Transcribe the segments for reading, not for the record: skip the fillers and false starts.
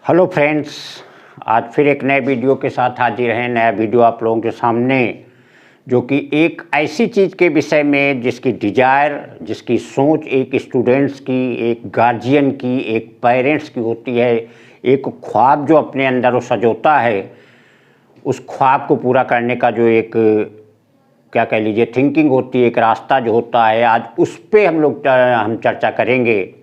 Hello friends, आज फिर एक नए वीडियो के साथ हाजिर हैं। नया वीडियो आप लोगों के सामने, जो कि एक ऐसी चीज़ के विषय में जिसकी डिजायर, जिसकी सोच एक स्टूडेंट्स की, एक गार्जियन की, एक पेरेंट्स की होती है। एक ख्वाब जो अपने अंदर वो सजोता है, उस ख्वाब को पूरा करने का जो एक क्या कह लीजिए थिंकिंग होती है, एक रास्ता जो होता है, आज उस पर हम चर्चा करेंगे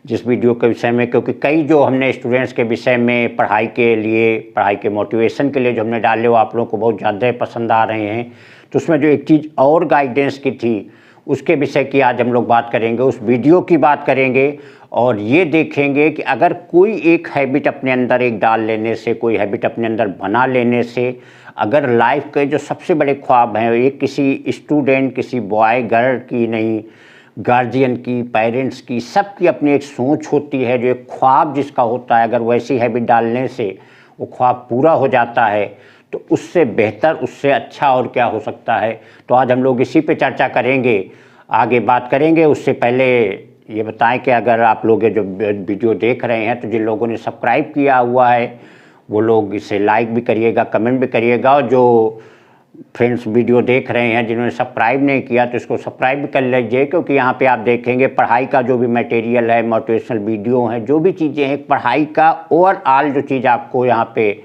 जिस वीडियो के विषय में। क्योंकि कई जो हमने स्टूडेंट्स के विषय में पढ़ाई के लिए, पढ़ाई के मोटिवेशन के लिए जो हमने डाले, वो आप लोगों को बहुत ज़्यादा पसंद आ रहे हैं। तो उसमें जो एक चीज़ और गाइडेंस की थी, उसके विषय की आज हम लोग बात करेंगे, उस वीडियो की बात करेंगे। और ये देखेंगे कि अगर कोई एक हैबिट अपने अंदर एक डाल लेने से, कोई हैबिट अपने अंदर बना लेने से, अगर लाइफ के जो सबसे बड़े ख्वाब हैं, एक किसी स्टूडेंट, किसी बॉय गर्ल की नहीं, गार्जियन की, पेरेंट्स की, सबकी अपनी एक सोच होती है, जो एक ख्वाब जिसका होता है, अगर वैसी हैबिट डालने से वो ख्वाब पूरा हो जाता है, तो उससे बेहतर, उससे अच्छा और क्या हो सकता है। तो आज हम लोग इसी पे चर्चा करेंगे, आगे बात करेंगे। उससे पहले ये बताएं कि अगर आप लोग ये जो वीडियो देख रहे हैं, तो जिन लोगों ने सब्सक्राइब किया हुआ है वो लोग इसे लाइक भी करिएगा, कमेंट भी करिएगा। और जो फ्रेंड्स वीडियो देख रहे हैं जिन्होंने सब्सक्राइब नहीं किया, तो इसको सब्सक्राइब भी कर लीजिए। क्योंकि यहाँ पे आप देखेंगे पढ़ाई का जो भी मटेरियल है, मोटिवेशनल वीडियो हैं, जो भी चीज़ें हैं, पढ़ाई का ओवरऑल जो चीज़ आपको यहाँ पे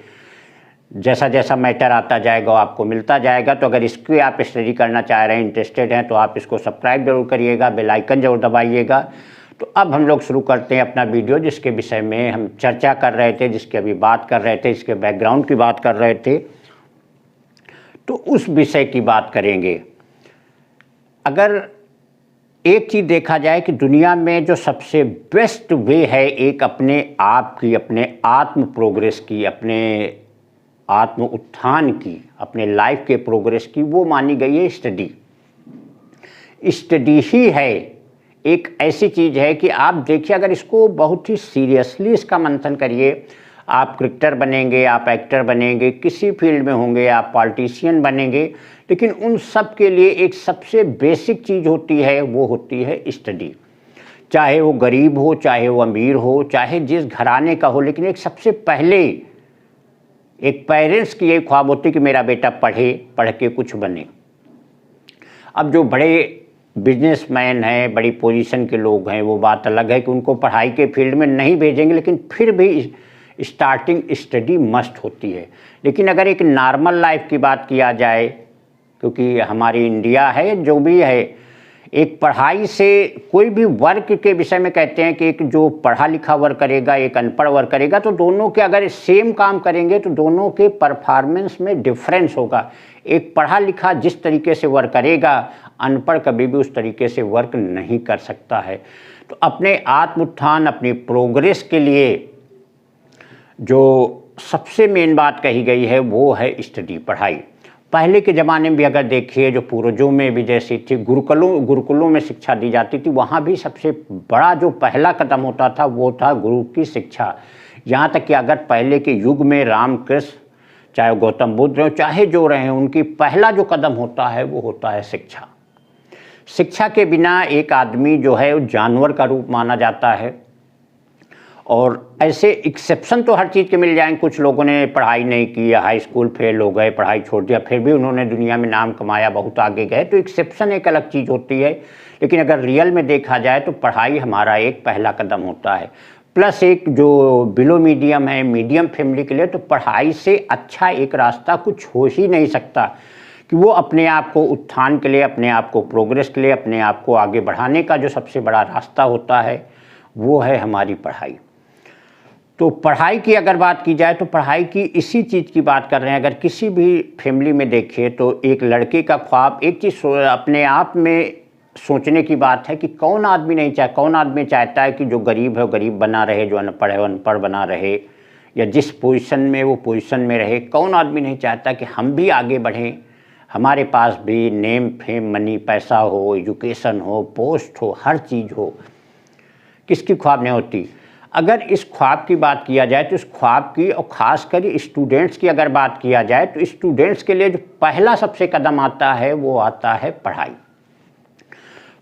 जैसा जैसा मैटर आता जाएगा वो आपको मिलता जाएगा। तो अगर इसकी आप स्टडी करना चाह रहे हैं, इंटरेस्टेड हैं, तो आप इसको सब्सक्राइब जरूर करिएगा, बेल आइकन जरूर दबाइएगा। तो अब हम लोग शुरू करते हैं अपना वीडियो, जिसके विषय में हम चर्चा कर रहे थे, जिसकी अभी बात कर रहे थे, इसके बैकग्राउंड की बात कर रहे थे। तो उस विषय की बात करेंगे। अगर एक चीज़ देखा जाए कि दुनिया में जो सबसे बेस्ट वे है एक अपने आप की, अपने आत्म प्रोग्रेस की, अपने आत्म उत्थान की, अपने लाइफ के प्रोग्रेस की, वो मानी गई है स्टडी। स्टडी ही है एक ऐसी चीज़ है कि आप देखिए, अगर इसको बहुत ही सीरियसली इसका मंथन करिए, आप क्रिकेटर बनेंगे, आप एक्टर बनेंगे, किसी फील्ड में होंगे, आप पॉलिटिशियन बनेंगे, लेकिन उन सब के लिए एक सबसे बेसिक चीज़ होती है, वो होती है स्टडी। चाहे वो गरीब हो, चाहे वो अमीर हो, चाहे जिस घराने का हो, लेकिन एक सबसे पहले एक पेरेंट्स की ये ख्वाब होती है कि मेरा बेटा पढ़े, पढ़ के कुछ बने। अब जो बड़े बिजनेसमैन हैं, बड़ी पोजीशन के लोग हैं, वो बात अलग है कि उनको पढ़ाई के फील्ड में नहीं भेजेंगे, लेकिन फिर भी स्टार्टिंग स्टडी मस्ट होती है। लेकिन अगर एक नॉर्मल लाइफ की बात किया जाए, क्योंकि हमारी इंडिया है जो भी है, एक पढ़ाई से कोई भी वर्क के विषय में कहते हैं कि एक जो पढ़ा लिखा वर्क करेगा, एक अनपढ़ वर्क करेगा, तो दोनों के अगर सेम काम करेंगे तो दोनों के परफॉर्मेंस में डिफरेंस होगा। एक पढ़ा लिखा जिस तरीके से वर्क करेगा, अनपढ़ कभी भी उस तरीके से वर्क नहीं कर सकता है। तो अपने आत्म उत्थान, अपनी प्रोग्रेस के लिए जो सबसे मेन बात कही गई है वो है स्टडी, पढ़ाई। पहले के ज़माने में भी अगर देखिए, जो पूर्वजों में भी जैसी थी, गुरुकुलों में शिक्षा दी जाती थी, वहाँ भी सबसे बड़ा जो पहला कदम होता था वो था गुरु की शिक्षा। यहाँ तक कि अगर पहले के युग में रामकृष्ण, चाहे गौतम बुद्ध हो, चाहे जो रहे, उनकी पहला जो कदम होता है वो होता है शिक्षा। शिक्षा के बिना एक आदमी जो है वो जानवर का रूप माना जाता है। और ऐसे एक्सेप्शन तो हर चीज़ के मिल जाएंगे। कुछ लोगों ने पढ़ाई नहीं की, हाई स्कूल फेल हो गए, पढ़ाई छोड़ दिया, फिर भी उन्होंने दुनिया में नाम कमाया, बहुत आगे गए। तो एक्सेप्शन एक अलग चीज़ होती है। लेकिन अगर रियल में देखा जाए तो पढ़ाई हमारा एक पहला कदम होता है। प्लस एक जो बिलो मीडियम है, मीडियम फैमिली के लिए तो पढ़ाई से अच्छा एक रास्ता कुछ हो ही नहीं सकता, कि वो अपने आप को उत्थान के लिए, अपने आप को प्रोग्रेस के लिए, अपने आप को आगे बढ़ाने का जो सबसे बड़ा रास्ता होता है वो है हमारी पढ़ाई। तो पढ़ाई की अगर बात की जाए तो पढ़ाई की इसी चीज़ की बात कर रहे हैं। अगर किसी भी फैमिली में देखिए तो एक लड़के का ख्वाब, एक चीज़ अपने आप में सोचने की बात है कि कौन आदमी चाहता है कि जो गरीब है वो गरीब बना रहे, जो अनपढ़ है वो अनपढ़ बना रहे, या जिस पोजीशन में वो पोजीशन में रहे। कौन आदमी नहीं चाहता कि हम भी आगे बढ़ें, हमारे पास भी नेम फेम मनी पैसा हो, एजुकेशन हो, पोस्ट हो, हर चीज़ हो। किसकी ख्वाब नहीं होती। अगर इस ख्वाब की बात किया जाए तो इस ख्वाब की, और ख़ासकर स्टूडेंट्स की अगर बात किया जाए, तो स्टूडेंट्स के लिए जो पहला सबसे कदम आता है वो आता है पढ़ाई।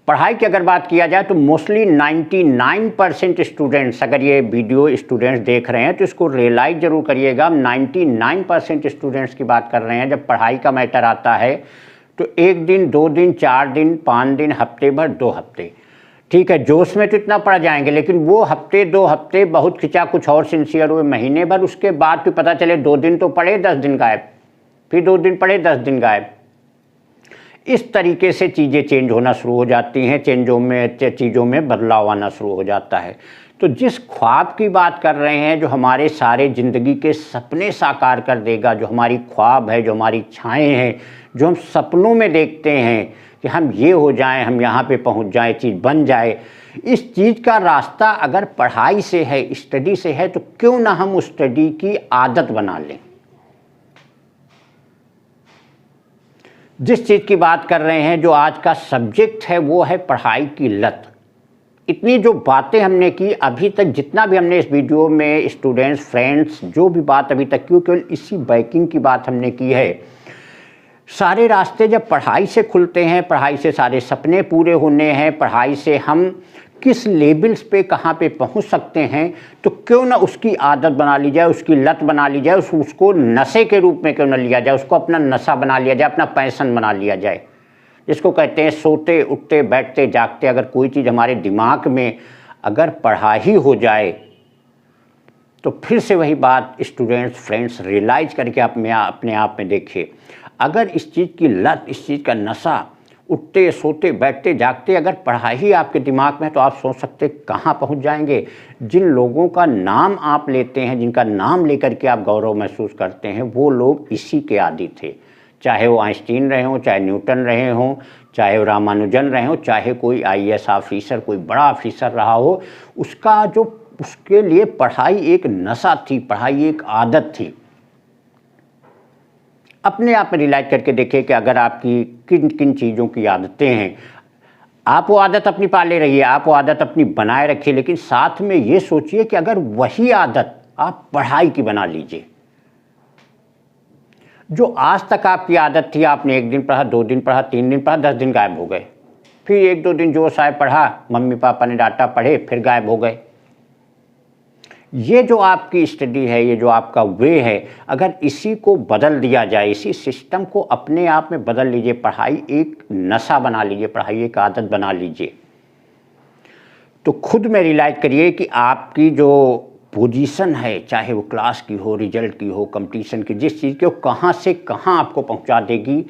पढ़ाई की अगर बात किया जाए तो मोस्टली 99% स्टूडेंट्स, अगर ये वीडियो स्टूडेंट्स देख रहे हैं तो इसको रियलाइज जरूर करिएगा, 99% स्टूडेंट्स की बात कर रहे हैं। जब पढ़ाई का मैटर आता है तो 1 दिन, 2 दिन, 4 दिन, 5 दिन, हफ्ते भर, 2 हफ्ते, ठीक है, जोश में तो इतना पढ़ जाएंगे, लेकिन वो हफ्ते 2 हफ्ते बहुत खिंचा, कुछ और सिंसियर हुए महीने भर, उसके बाद फिर पता चले 2 दिन तो पढ़े, 10 दिन गायब, फिर 2 दिन पढ़े, 10 दिन गायब। इस तरीके से चीज़ें चेंज होना शुरू हो जाती हैं, चीज़ों में बदलाव आना शुरू हो जाता है। तो जिस ख्वाब की बात कर रहे हैं, जो हमारे सारे ज़िंदगी के सपने साकार कर देगा, जो हमारी ख्वाब है, जो हमारी इच्छाएँ हैं, जो हम सपनों में देखते हैं कि हम ये हो जाएं, हम यहाँ पे पहुँच जाएं, चीज़ बन जाए, इस चीज़ का रास्ता अगर पढ़ाई से है, स्टडी से है, तो क्यों ना हम उस स्टडी की आदत बना लें। जिस चीज़ की बात कर रहे हैं, जो आज का सब्जेक्ट है, वो है पढ़ाई की लत। इतनी जो बातें हमने की अभी तक, जितना भी हमने इस वीडियो में स्टूडेंट्स, फ्रेंड्स, जो भी बात अभी तक की, केवल इसी बैकिंग की बात हमने की है। सारे रास्ते जब पढ़ाई से खुलते हैं, पढ़ाई से सारे सपने पूरे होने हैं, पढ़ाई से हम किस लेवल्स पे कहाँ पे पहुँच सकते हैं, तो क्यों ना उसकी आदत बना ली जाए, उसकी लत बना ली जाए, उसको नशे के रूप में क्यों ना लिया जाए, उसको अपना नशा बना लिया जाए, अपना पैशन बना लिया जाए। जिसको कहते हैं सोते उठते बैठते जागते, अगर कोई चीज़ हमारे दिमाग में अगर पढ़ाई हो जाए तो फिर से वही बात स्टूडेंट्स, फ्रेंड्स, रियलाइज करके अपने आप में देखिए, अगर इस चीज़ की लत, इस चीज़ का नशा, उठते सोते बैठते जागते अगर पढ़ाई आपके दिमाग में, तो आप सोच सकते कहाँ पहुँच जाएंगे। जिन लोगों का नाम आप लेते हैं, जिनका नाम लेकर के आप गौरव महसूस करते हैं, वो लोग इसी के आदी थे। चाहे वो आइंस्टीन रहे हों, चाहे न्यूटन रहे हों, चाहे वो रामानुजन रहे हों, चाहे कोई IAS ऑफिसर, कोई बड़ा ऑफिसर रहा हो, उसके लिए पढ़ाई एक नशा थी, पढ़ाई एक आदत थी। अपने आप में रियलाइज करके देखिए कि अगर आपकी किन किन चीज़ों की आदतें हैं, आप वो आदत अपनी पाले रहिए, आप वो आदत अपनी बनाए रखिए, लेकिन साथ में ये सोचिए कि अगर वही आदत आप पढ़ाई की बना लीजिए। जो आज तक आपकी आदत थी, आपने 1 दिन पढ़ा, 2 दिन पढ़ा, 3 दिन पढ़ा, 10 दिन गायब हो गए, फिर 1-2 दिन जोश आए, पढ़ा, मम्मी पापा ने डांटा, पढ़े, फिर गायब हो गए। ये जो आपकी स्टडी है, ये जो आपका वे है, अगर इसी को बदल दिया जाए, इसी सिस्टम को अपने आप में बदल लीजिए, पढ़ाई एक नशा बना लीजिए, पढ़ाई एक आदत बना लीजिए, तो खुद में रियलाइज करिए कि आपकी जो पोजीशन है, चाहे वो क्लास की हो, रिजल्ट की हो, कंपटीशन की, जिस चीज़ की हो, कहाँ से कहाँ आपको पहुँचा देगी,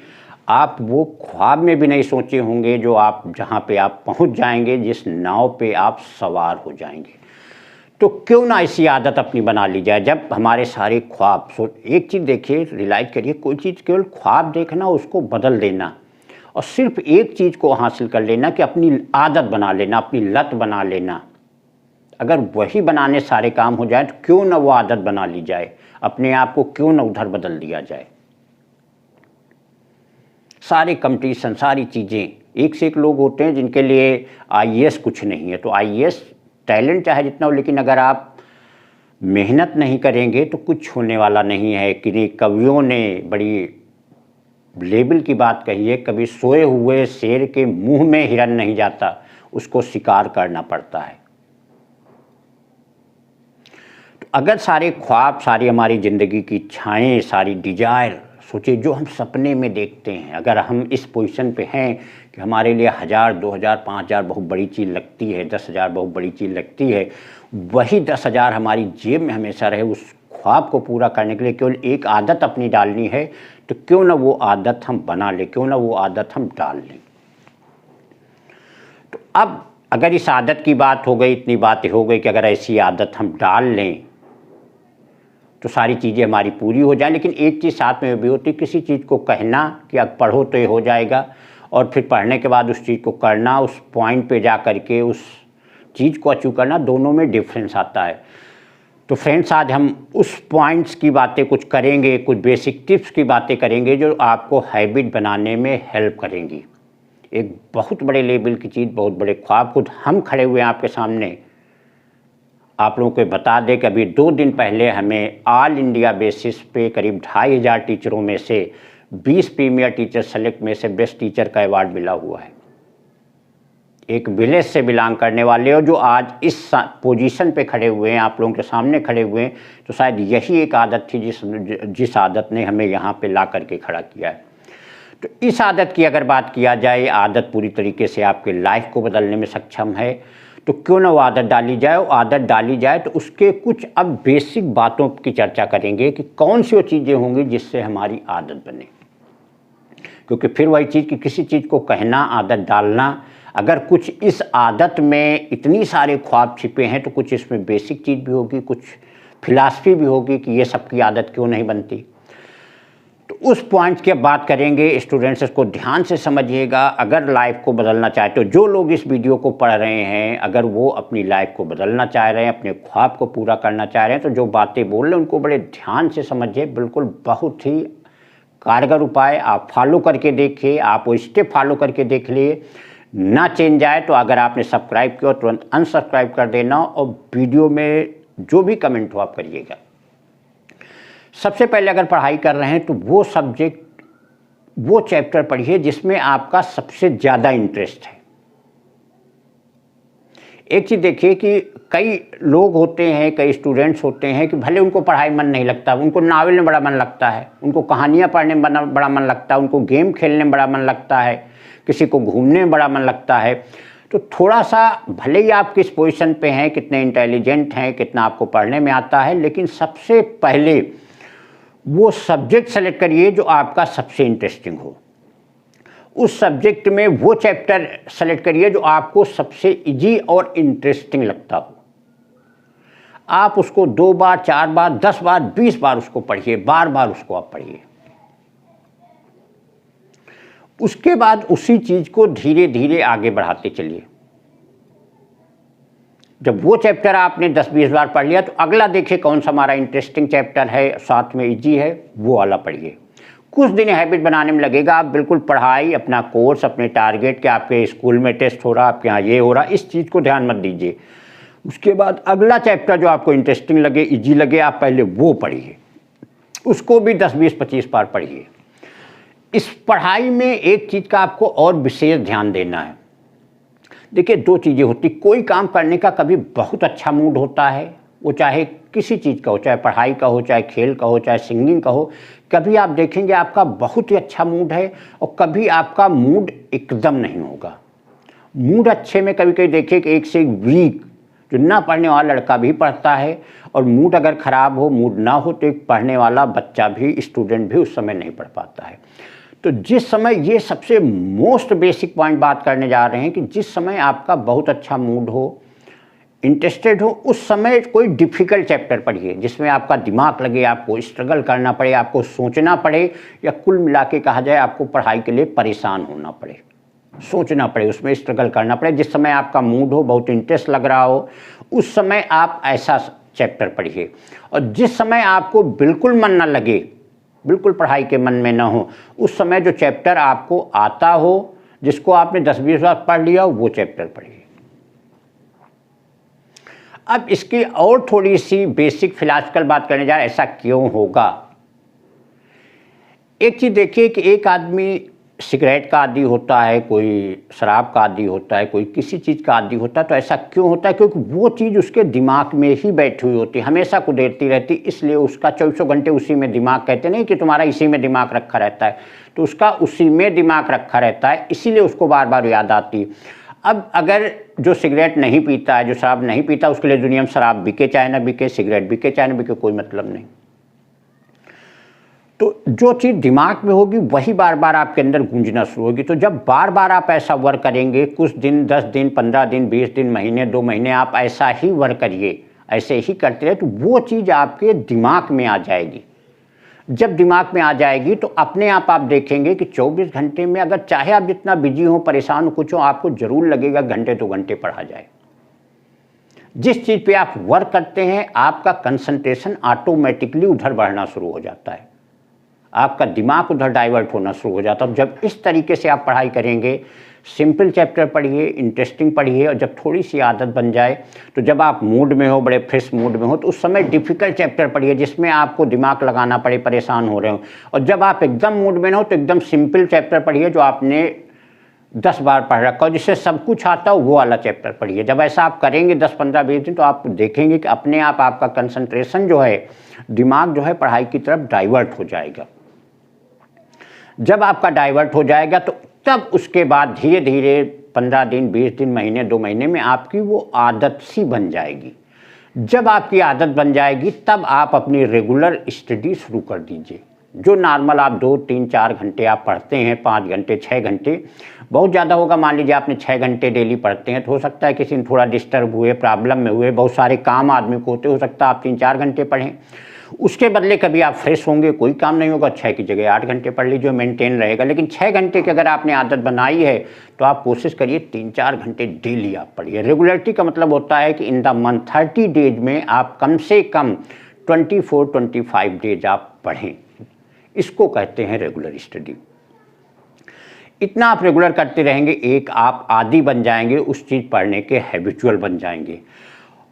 आप वो ख्वाब में भी नहीं सोचे होंगे, जो आप जहाँ पे आप पहुँच जाएंगे, जिस नाव पे आप सवार हो जाएंगे। तो क्यों ना ऐसी आदत अपनी बना ली जाए, जब हमारे सारे ख्वाब, एक चीज़ देखिए, रियलाइज करिए, कोई चीज़ केवल ख्वाब देखना, उसको बदल देना, और सिर्फ एक चीज़ को हासिल कर लेना कि अपनी आदत बना लेना, अपनी लत बना लेना। अगर वही बनाने सारे काम हो जाए, तो क्यों ना वो आदत बना ली जाए, अपने आप को क्यों ना उधर बदल दिया जाए। सारे कंपटीशन, सारी चीज़ें, एक से एक लोग होते हैं जिनके लिए IAS कुछ नहीं है, तो IAS टैलेंट चाहे जितना हो, लेकिन अगर आप मेहनत नहीं करेंगे तो कुछ होने वाला नहीं है। किन्हीं कवियों ने बड़ी लेवल की बात कही है, कभी सोए हुए शेर के मुंह में हिरन नहीं जाता, उसको शिकार करना पड़ता है। तो अगर सारे ख्वाब, सारी हमारी ज़िंदगी की इच्छाएँ, सारी डिजायर, सोचिए जो हम सपने में देखते हैं, अगर हम इस पोजीशन पे हैं कि हमारे लिए 1000, 2000, 5000 बहुत बड़ी चीज़ लगती है, 10,000 बहुत बड़ी चीज़ लगती है, वही 10,000 हमारी जेब में हमेशा रहे, उस ख्वाब को पूरा करने के लिए केवल एक आदत अपनी डालनी है, तो क्यों ना वो आदत हम बना लें, क्यों ना वो आदत हम डाल लें। तो अब अगर इस आदत की बात हो गई, इतनी बातें हो गई कि अगर ऐसी आदत हम डाल लें तो सारी चीज़ें हमारी पूरी हो जाए, लेकिन एक चीज़ साथ में भी होती है, किसी चीज़ को कहना कि अब पढ़ो तो ये हो जाएगा, और फिर पढ़ने के बाद उस चीज़ को करना, उस पॉइंट पे जा कर के उस चीज़ को अचीव करना, दोनों में डिफरेंस आता है। तो फ्रेंड्स, आज हम उस पॉइंट्स की बातें कुछ करेंगे, कुछ बेसिक टिप्स की बातें करेंगे जो आपको हैबिट बनाने में हेल्प करेंगी। एक बहुत बड़े लेवल की चीज़, बहुत बड़े ख्वाब, खुद हम खड़े हुए हैं आपके सामने। आप लोगों को बता दें कि अभी 2 दिन पहले हमें ऑल इंडिया बेसिस पे करीब 2500 टीचरों में से 20 प्रीमियर टीचर सेलेक्ट में से बेस्ट टीचर का अवार्ड मिला हुआ है। एक विलेज से बिलोंग करने वाले हो, जो आज इस पोजीशन पे खड़े हुए हैं, आप लोगों के सामने खड़े हुए हैं, तो शायद यही एक आदत थी जिस आदत ने हमें यहाँ पे ला करके खड़ा किया है। तो इस आदत की अगर बात किया जाए, आदत पूरी तरीके से आपके लाइफ को बदलने में सक्षम है, तो क्यों ना वो आदत डाली जाए। वो आदत डाली जाए तो उसके कुछ अब बेसिक बातों की चर्चा करेंगे कि कौन सी वो चीज़ें होंगी जिससे हमारी आदत बने। क्योंकि फिर वही चीज़ कि किसी चीज़ को कहना, आदत डालना, अगर कुछ इस आदत में इतनी सारे ख्वाब छिपे हैं तो कुछ इसमें बेसिक चीज़ भी होगी, कुछ फिलॉसफी भी होगी कि ये सबकी आदत क्यों नहीं बनती। तो उस पॉइंट की बात करेंगे। स्टूडेंट्स इसको ध्यान से समझिएगा। अगर लाइफ को बदलना चाहते हो, जो लोग इस वीडियो को पढ़ रहे हैं, अगर वो अपनी लाइफ को बदलना चाह रहे हैं, अपने ख्वाब को पूरा करना चाह रहे हैं, तो जो बातें बोल रहे हैं उनको बड़े ध्यान से समझिए। बिल्कुल बहुत ही कारगर उपाय, आप फॉलो करके देखिए, आप वो स्टेप फॉलो करके देख लिए। ना चेंज आए तो अगर आपने सब्सक्राइब किया तुरंत अनसब्सक्राइब कर देना, और वीडियो में जो भी कमेंट हो आप करिएगा। सबसे पहले अगर पढ़ाई कर रहे हैं तो वो सब्जेक्ट, वो चैप्टर पढ़िए जिसमें आपका सबसे ज़्यादा इंटरेस्ट है। एक चीज़ देखिए कि कई लोग होते हैं, कई स्टूडेंट्स होते हैं कि भले उनको पढ़ाई मन नहीं लगता, उनको नावल में बड़ा मन लगता है, उनको कहानियाँ पढ़ने में बड़ा मन लगता है, उनको गेम खेलने में बड़ा मन लगता है, किसी को घूमने में बड़ा मन लगता है। तो थोड़ा सा भले ही आप किस पोजीशन पे हैं, कितने इंटेलिजेंट हैं, कितना आपको पढ़ने में आता है, लेकिन सबसे पहले वो सब्जेक्ट सेलेक्ट करिए जो आपका सबसे इंटरेस्टिंग हो। उस सब्जेक्ट में वो चैप्टर सेलेक्ट करिए जो आपको सबसे इजी और इंटरेस्टिंग लगता हो। आप उसको 2 बार, 4 बार, 10 बार, 20 बार उसको पढ़िए, बार बार उसको आप पढ़िए। उसके बाद उसी चीज़ को धीरे धीरे आगे बढ़ाते चलिए। जब वो चैप्टर आपने 10-20 बार पढ़ लिया तो अगला देखिए कौन सा हमारा इंटरेस्टिंग चैप्टर है, साथ में इजी है, वो वाला पढ़िए। कुछ दिन हैबिट बनाने में लगेगा। आप बिल्कुल पढ़ाई, अपना कोर्स, अपने टारगेट के, आपके स्कूल में टेस्ट हो रहा, आपके यहाँ ये हो रहा, इस चीज़ को ध्यान मत दीजिए। उसके बाद अगला चैप्टर जो आपको इंटरेस्टिंग लगे, इजी लगे, आप पहले वो पढ़िए। उसको भी 10-20-25 बार पढ़िए। इस पढ़ाई में एक चीज़ का आपको और विशेष ध्यान देना है। देखिए 2 चीज़ें होती, कोई काम करने का कभी बहुत अच्छा मूड होता है, वो चाहे किसी चीज़ का हो, चाहे पढ़ाई का हो, चाहे खेल का हो, चाहे सिंगिंग का हो। कभी आप देखेंगे आपका बहुत ही अच्छा मूड है और कभी आपका मूड एकदम नहीं होगा। मूड अच्छे में कभी कभी देखिए कि एक से एक वीक, जो ना पढ़ने वाला लड़का भी पढ़ता है, और मूड अगर ख़राब हो, मूड ना हो, तो एक पढ़ने वाला बच्चा भी, स्टूडेंट भी उस समय नहीं पढ़ पाता है। तो जिस समय, ये सबसे मोस्ट बेसिक पॉइंट बात करने जा रहे हैं कि जिस समय आपका बहुत अच्छा मूड हो, इंटरेस्टेड हो, उस समय कोई डिफ़िकल्ट चैप्टर पढ़िए जिसमें आपका दिमाग लगे, आपको स्ट्रगल करना पड़े, आपको सोचना पड़े, या कुल मिला के कहा जाए आपको पढ़ाई के लिए परेशान होना पड़े, सोचना पड़े, उसमें स्ट्रगल करना पड़े। जिस समय आपका मूड हो, बहुत इंटरेस्ट लग रहा हो, उस समय आप ऐसा चैप्टर पढ़िए। और जिस समय आपको बिल्कुल मन ना लगे, बिल्कुल पढ़ाई के मन में ना हो, उस समय जो चैप्टर आपको आता हो, जिसको आपने 10-20 बार पढ़ लिया हो, वो चैप्टर पढ़िए। अब इसकी और थोड़ी सी बेसिक फिलॉसफिकल बात करने जा रहे हैं, ऐसा क्यों होगा। एक चीज़ देखिए कि एक आदमी सिगरेट का आदी होता है, कोई शराब का आदी होता है, कोई किसी चीज़ का आदी होता है। तो ऐसा क्यों होता है? क्योंकि वो चीज़ उसके दिमाग में ही बैठी हुई होती है, हमेशा कुदेरती रहती, इसलिए उसका 24 घंटे उसी में दिमाग, कहते नहीं कि तुम्हारा इसी में दिमाग रखा रहता है, तो उसका उसी में दिमाग रखा रहता है, इसीलिए उसको बार बार याद आती है। अब अगर जो सिगरेट नहीं पीता है, जो शराब नहीं पीता, उसके लिए दुनिया में शराब बिके चाहे ना बिके, सिगरेट बिके चाहे ना बिके, कोई मतलब नहीं। तो जो चीज़ दिमाग में होगी वही बार बार आपके अंदर गूंजना शुरू होगी। तो जब बार बार आप ऐसा वर्क करेंगे, कुछ दिन, 10 दिन, 15 दिन, 20 दिन, महीने, 2 महीने, आप ऐसा ही वर्क करिए, ऐसे ही करते रहे, तो वो चीज़ आपके दिमाग में आ जाएगी। जब दिमाग में आ जाएगी तो अपने आप देखेंगे कि 24 घंटे में, अगर चाहे आप जितना बिजी हो, परेशान हो, कुछ हो, आपको ज़रूर लगेगा घंटे 2 घंटे पढ़ा जाए। जिस चीज़ पे आप वर्क करते हैं, आपका कंसंट्रेशन ऑटोमेटिकली उधर बढ़ना शुरू हो जाता है, आपका दिमाग उधर डाइवर्ट होना शुरू हो जाता है। जब इस तरीके से आप पढ़ाई करेंगे, सिंपल चैप्टर पढ़िए, इंटरेस्टिंग पढ़िए, और जब थोड़ी सी आदत बन जाए, तो जब आप मूड में हो, बड़े फ्रेश मूड में हो, तो उस समय डिफ़िकल्ट चैप्टर पढ़िए जिसमें आपको दिमाग लगाना पड़े, परेशान हो रहे हो। और जब आप एकदम मूड में हो तो एकदम सिंपल चैप्टर पढ़िए जो आपने 10 बार पढ़ रखा हो, जिससे सब कुछ आता हो वो वाला चैप्टर पढ़िए। जब ऐसा आप करेंगे 10, 15, 20 दिन, तो आप देखेंगे कि अपने आप आपका कंसंट्रेशन जो है, दिमाग जो है पढ़ाई की तरफ डाइवर्ट हो जाएगा। जब आपका डाइवर्ट हो जाएगा तो तब उसके बाद धीरे धीरे 15 दिन, 20 दिन, महीने, 2 महीने में आपकी वो आदत सी बन जाएगी। जब आपकी आदत बन जाएगी तब आप अपनी रेगुलर स्टडी शुरू कर दीजिए। जो नॉर्मल आप 2, 3, 4 घंटे आप पढ़ते हैं, 5 घंटे, 6 घंटे, बहुत ज़्यादा होगा। मान लीजिए आपने 6 घंटे डेली पढ़ते हैं, तो हो सकता है किसी ने थोड़ा डिस्टर्ब हुए, प्रॉब्लम में हुए, बहुत सारे काम आदमी को होते, हो सकता है आप 3-4 घंटे पढ़ें। उसके बदले कभी आप फ्रेश होंगे, कोई काम नहीं होगा, 6 की जगह 8 घंटे पढ़ लीजिए, मेंटेन रहेगा। लेकिन 6 घंटे की अगर आपने आदत बनाई है तो आप कोशिश करिए 3-4 घंटे डेली आप पढ़िए। रेगुलरिटी का मतलब होता है कि इन द मंथ 30 डेज में आप कम से कम 24-25 डेज आप पढ़ें। इसको कहते हैं रेगुलर स्टडी। इतना आप रेगुलर करते रहेंगे, एक आप आदी बन जाएंगे, उस चीज़ पढ़ने के हैबिचुअल बन जाएंगे।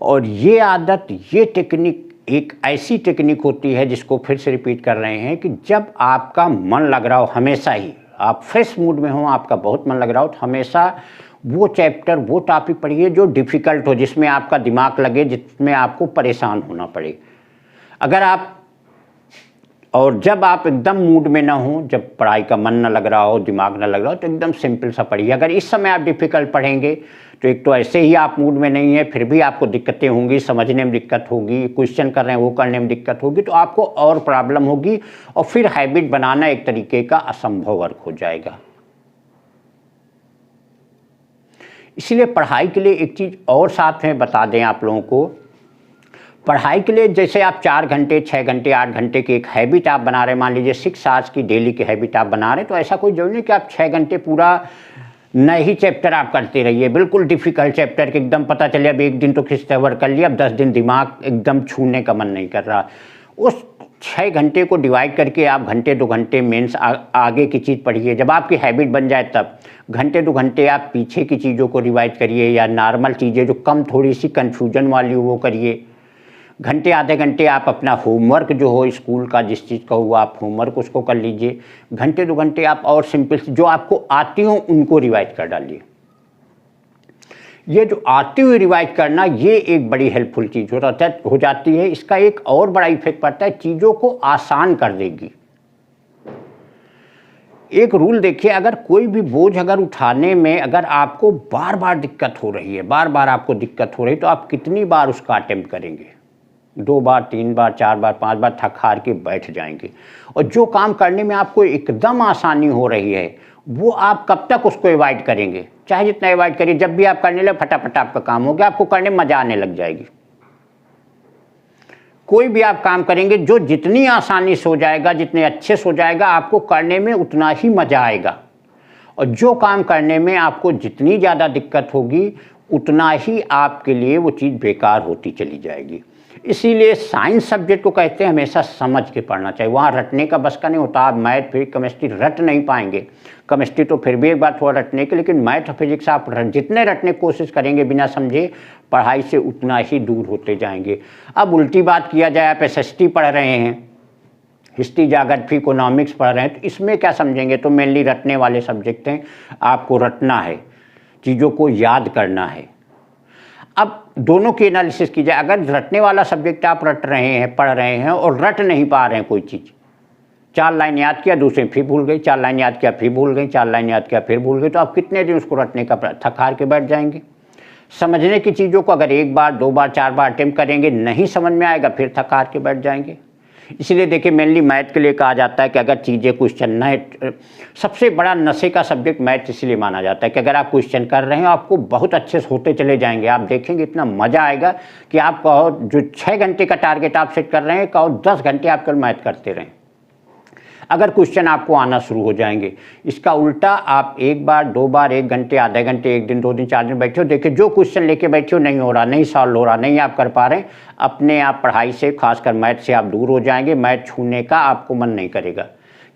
और ये आदत, ये टेक्निक एक ऐसी टेक्निक होती है जिसको फिर से रिपीट कर रहे हैं कि जब आपका मन लग रहा हो, हमेशा ही आप फ्रेश मूड में हो, आपका बहुत मन लग रहा हो, तो हमेशा वो चैप्टर, वो टॉपिक पढ़िए जो डिफ़िकल्ट हो, जिसमें आपका दिमाग लगे, जिसमें आपको परेशान होना पड़े। अगर आप और जब आप एकदम मूड में ना हो, जब पढ़ाई का मन ना लग रहा हो, दिमाग ना लग रहा हो, तो एकदम सिंपल सा पढ़िए। अगर इस समय आप डिफ़िकल्ट पढ़ेंगे तो एक तो ऐसे ही आप मूड में नहीं है, फिर भी आपको दिक्कतें होंगी, समझने में दिक्कत होगी, क्वेश्चन कर रहे हैं वो करने में दिक्कत होगी, तो आपको और प्रॉब्लम होगी और फिर हैबिट बनाना एक तरीके का असंभव वर्क हो जाएगा। इसलिए पढ़ाई के लिए एक चीज़ और साथ में बता दें आप लोगों को, पढ़ाई के लिए जैसे आप 4 घंटे, 6 घंटे, 8 घंटे की एक हैबिट आप बना रहे हैं, मान लीजिए 6 आवर्स की डेली की हैबिट आप बना रहे हैं, तो ऐसा कोई जरूरी नहीं कि आप 6 घंटे पूरा नए ही चैप्टर आप करते रहिए, बिल्कुल डिफ़िकल्ट चैप्टर के एकदम पता चले अब एक दिन तो खिंच कवर कर लिया, अब 10 दिन दिमाग एकदम छूने का मन नहीं कर रहा। उस 6 घंटे को डिवाइड करके आप घंटे 2 घंटे मेंस आगे की चीज़ पढ़िए। जब आपकी हैबिट बन जाए तब घंटे 2 घंटे आप पीछे की चीज़ों को रिवाइज करिए, या नॉर्मल चीज़ें जो कम थोड़ी सी कन्फ्यूजन वाली हो वो करिए। घंटे, आधे घंटे आप अपना होमवर्क जो हो स्कूल का, जिस चीज़ का हुआ आप होमवर्क उसको कर लीजिए। घंटे 2 घंटे आप और सिंपल जो आपको आती हो उनको रिवाइज कर डालिए। ये जो आती हुई रिवाइज करना, ये एक बड़ी हेल्पफुल चीज़ हो जाती है। इसका एक और बड़ा इफेक्ट पड़ता है, चीज़ों को आसान कर देगी। एक रूल देखिए, अगर कोई भी बोझ अगर उठाने में अगर आपको बार बार दिक्कत हो रही है, बार बार आपको दिक्कत हो रही है, तो आप कितनी बार उसका अटेम्प्ट करेंगे? 2 बार, 3 बार, 4 बार, 5 बार थक हार के बैठ जाएंगे। और जो काम करने में आपको एकदम आसानी हो रही है, वो आप कब तक उसको अवॉइड करेंगे? चाहे जितना अवॉइड करिए, जब भी आप करने लगे फटाफट आपका काम हो गया, आपको करने में मजा आने लग जाएगी। कोई भी आप काम करेंगे जो जितनी आसानी से हो जाएगा, जितने अच्छे से हो जाएगा, आपको करने में उतना ही मजा आएगा। और जो काम करने में आपको जितनी ज़्यादा दिक्कत होगी, उतना ही आपके लिए वो चीज़ बेकार होती चली जाएगी। इसीलिए साइंस सब्जेक्ट को कहते हैं हमेशा समझ के पढ़ना चाहिए। वहाँ रटने का बस का नहीं होता। आप मैथ, फिजिक्स, केमिस्ट्री रट नहीं पाएंगे। केमिस्ट्री तो फिर भी एक बार थोड़ा रटने के, लेकिन मैथ और फिजिक्स आप जितने रटने की कोशिश करेंगे बिना समझे, पढ़ाई से उतना ही दूर होते जाएंगे। अब उल्टी बात किया जाए, आप SST पढ़ रहे हैं, हिस्ट्री, ज्योग्राफी, इकोनॉमिक्स पढ़ रहे हैं, तो इसमें क्या समझेंगे? तो मेनली रटने वाले सब्जेक्ट हैं। आपको रटना है, चीज़ों को याद करना है। अब दोनों की एनालिसिस की जाए, अगर रटने वाला सब्जेक्ट आप रट रहे हैं, पढ़ रहे हैं और रट नहीं पा रहे हैं कोई चीज़, 4 लाइन याद किया, दूसरे फिर भूल गई, 4 लाइन याद किया फिर भूल गई, 4 लाइन याद किया फिर भूल गई, तो आप कितने दिन उसको रटने का थक हार के बैठ जाएंगे? समझने की चीज़ों को अगर 1 बार, 2 बार, 4 बार अटेम्प्ट करेंगे, नहीं समझ में आएगा, फिर थक हार के बैठ जाएंगे। इसलिए देखिए, मेनली मैथ के लिए कहा जाता है कि अगर चीज़ें क्वेश्चन न, सबसे बड़ा नशे का सब्जेक्ट मैथ इसलिए माना जाता है कि अगर आप क्वेश्चन कर रहे हैं, आपको बहुत अच्छे से होते चले जाएंगे। आप देखेंगे इतना मज़ा आएगा कि आप कहो जो 6 घंटे का टारगेट आप सेट कर रहे हैं, कहो 10 घंटे आप कल मैथ करते रहें, अगर क्वेश्चन आपको आना शुरू हो जाएंगे। इसका उल्टा आप 1 बार, 2 बार, 1 घंटे, आधे घंटे, 1 दिन, 2 दिन, 4 दिन बैठे हो, देखिए जो क्वेश्चन लेके बैठे हो नहीं हो रहा, नहीं सॉल्व हो रहा, नहीं आप कर पा रहे, अपने आप पढ़ाई से, खासकर मैथ से आप दूर हो जाएंगे। मैथ छूने का आपको मन नहीं करेगा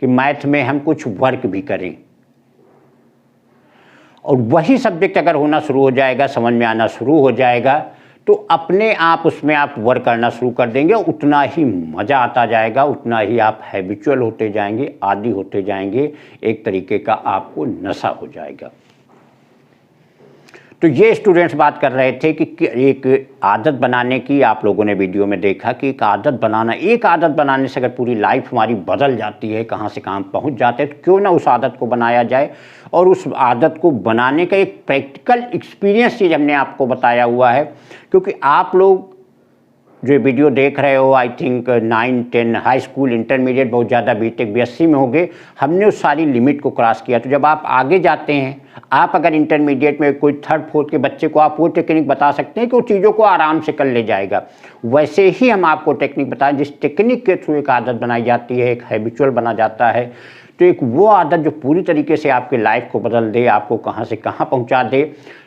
कि मैथ में हम कुछ वर्क भी करें। और वही सब्जेक्ट अगर होना शुरू हो जाएगा, समझ में आना शुरू हो जाएगा, तो अपने आप उसमें आप वर्क करना शुरू कर देंगे। उतना ही मज़ा आता जाएगा, उतना ही आप हैबिचुअल होते जाएंगे, आदी होते जाएंगे, एक तरीके का आपको नशा हो जाएगा। तो ये स्टूडेंट्स बात कर रहे थे कि एक आदत बनाने की, आप लोगों ने वीडियो में देखा कि एक आदत बनाने से अगर पूरी लाइफ हमारी बदल जाती है, कहाँ से कहाँ पहुँच जाते हैं, तो क्यों ना उस आदत को बनाया जाए। और उस आदत को बनाने का एक प्रैक्टिकल एक्सपीरियंस चीज़ हमने आपको बताया हुआ है, क्योंकि आप लोग जो वीडियो देख रहे हो I think 9, 10 high school, intermediate, बहुत ज़्यादा बीटेक, बीएससी में होंगे। हमने उस सारी लिमिट को क्रॉस किया। तो जब आप आगे जाते हैं, आप अगर इंटरमीडिएट में कोई 3rd 4th के बच्चे को आप वो टेक्निक बता सकते हैं कि वो चीज़ों को आराम से कर ले जाएगा। वैसे ही हम आपको टेक्निक बताएं जिस टेक्निक के थ्रू एक आदत बनाई जाती है, एक हैबिचुअल बना जाता है। तो एक वो आदत जो पूरी तरीके से आपके लाइफ को बदल दे, आपको कहाँ से कहाँ पहुँचा दे,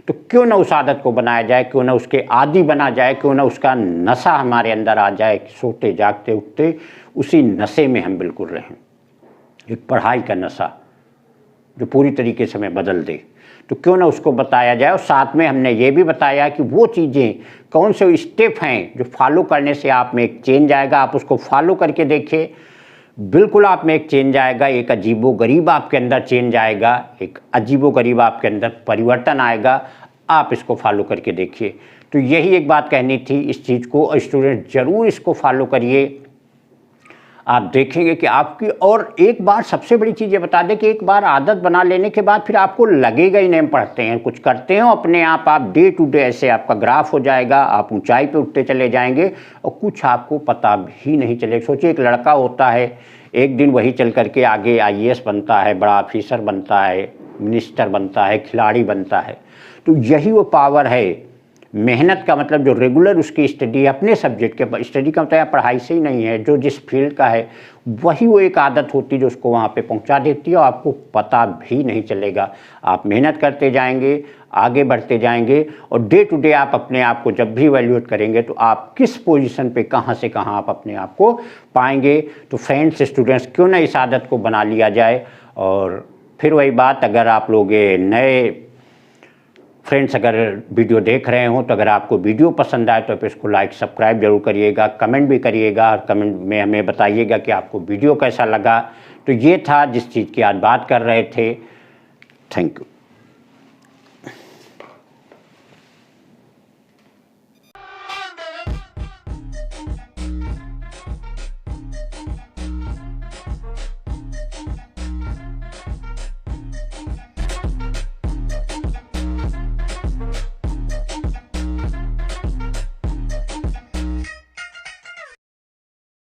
तो क्यों ना उस आदत को बनाया जाए, क्यों ना उसके आदी बना जाए, क्यों ना उसका नशा हमारे अंदर आ जाए, सोते जागते उठते उसी नशे में हम बिल्कुल रहें। एक पढ़ाई का नशा जो पूरी तरीके से हमें बदल दे, तो क्यों ना उसको बताया जाए। और साथ में हमने ये भी बताया कि वो चीज़ें कौन से स्टेप हैं जो फॉलो करने से आप में एक चेंज आएगा। आप उसको फॉलो करके देखिए, बिल्कुल आप में एक चेंज आएगा, एक अजीबोगरीब आपके अंदर चेंज आएगा, एक अजीबोगरीब आपके अंदर परिवर्तन आएगा। आप इसको फॉलो करके देखिए। तो यही एक बात कहनी थी इस चीज़ को, और स्टूडेंट ज़रूर इसको फॉलो करिए। आप देखेंगे कि आपकी, और एक बार सबसे बड़ी चीज़ ये बता दें कि एक बार आदत बना लेने के बाद फिर आपको लगेगा ही नहीं हम पढ़ते हैं, कुछ करते हो अपने आप डे टू डे ऐसे आपका ग्राफ हो जाएगा, आप ऊंचाई पे उठते चले जाएंगे और कुछ आपको पता भी नहीं चलेगा। सोचिए एक लड़का होता है, एक दिन वही चल करके आगे IAS बनता है, बड़ा ऑफिसर बनता है, मिनिस्टर बनता है, खिलाड़ी बनता है। तो यही वो पावर है। मेहनत का मतलब जो रेगुलर उसकी स्टडी, अपने सब्जेक्ट के स्टडी का मतलब पढ़ाई से ही नहीं है, जो जिस फील्ड का है वही वो एक आदत होती है जो उसको वहाँ पे पहुँचा देती है और आपको पता भी नहीं चलेगा। आप मेहनत करते जाएंगे, आगे बढ़ते जाएंगे, और डे टू डे आप अपने आप को जब भी वैल्यूएट करेंगे तो आप किस पोजीशन पे कहाँ से कहाँ आप अपने आप को पाएंगे। तो फ्रेंड्स, स्टूडेंट्स, क्यों ना इस आदत को बना लिया जाए। और फिर वही बात, अगर आप लोग नए फ्रेंड्स अगर वीडियो देख रहे हो तो अगर आपको वीडियो पसंद आए तो फिर इसको लाइक सब्सक्राइब जरूर करिएगा, कमेंट भी करिएगा, और कमेंट में हमें बताइएगा कि आपको वीडियो कैसा लगा। तो ये था जिस चीज़ की आज बात कर रहे थे। Thank you.